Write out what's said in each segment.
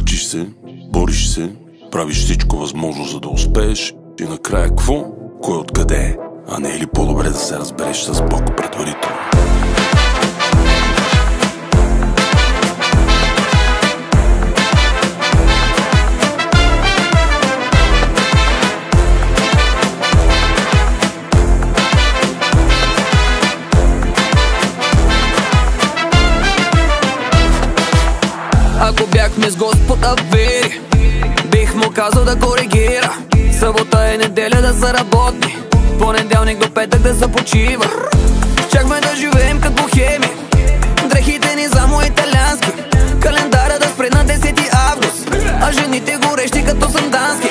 Мъчиш се, бориш се, правиш всичко възможно, за да успееш. И накрая какво? Кой откъде е? А не е ли по-добре да се разбереш с Бог предварително? Ако бяхме с Господа вери, бих му казал да коригира. Събота и неделя да заработи, понеделник до петък да започива. Щяхме да живеем като бохеми, дрехите ни само италиански, календара да спре на 10 август, а жените горещи като сандански.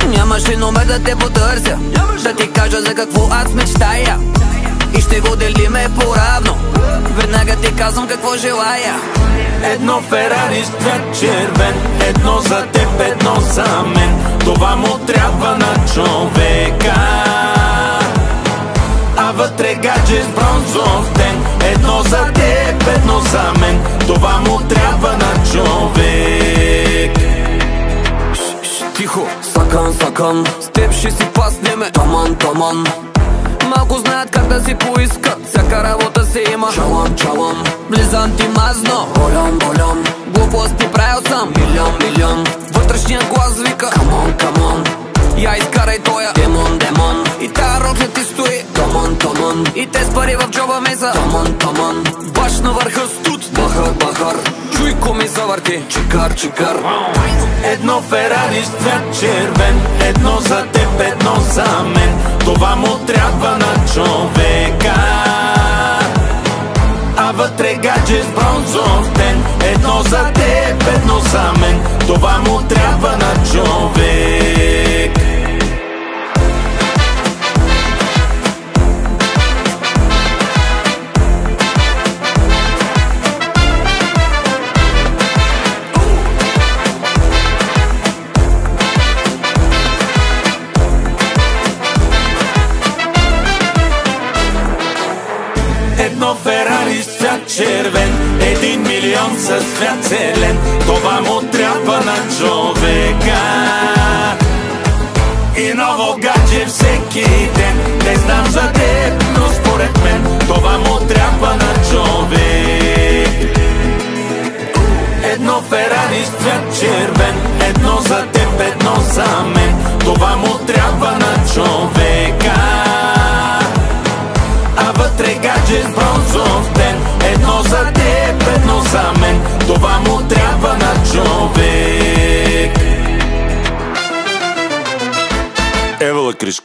Нямаше номер да те потърся, да ти кажа за какво аз мечтая, и ще го делиме поравно. Веднага ти казвам какво желая. Едно Ферари с цвят червен, едно за теб, едно за мен. Това му трябва на човека, а вътре гадже с бронзов ден. Едно за теб, едно за мен. Това му трябва на човек. Тихо, сакан, сакан, с теб ще си паснеме. Таман, таман. Малко знаят как да си поискат, всяка работа се има. Чалам, чалам, влизам ти мазно. Болям, болям, глупости правил съм. Милион, милион, вътрешният глас вика камон, камон. Я изкарай тоя демон, демон. И тая рокля ти стои таман, таман. И те с пари в джоба ми за таман, таман. Баш на върха студ, бахар, бахар. Чуй ко ми завърти, чикар, чикар. Едно Ферари с цвят червен, едно за теб, едно за мен. Това му трябва на човека, а вътре гадже с бронзов ден. Едно за теб, едно за мен. Това му трябва на човек. Едно Ферари с цвят червен, 1 милион със цвят зелен. Това му трябва на човека, и ново гадже всеки ден. Не знам за теб, но според мен това му трябва на човек. Едно Ферари с цвят червен, едно за теб, едно за мен. Това му трябва на човека, а вътре гадже с бронзов ден. Едно за теб, едно за мен. Това му трябва на човек. Евала Кришко.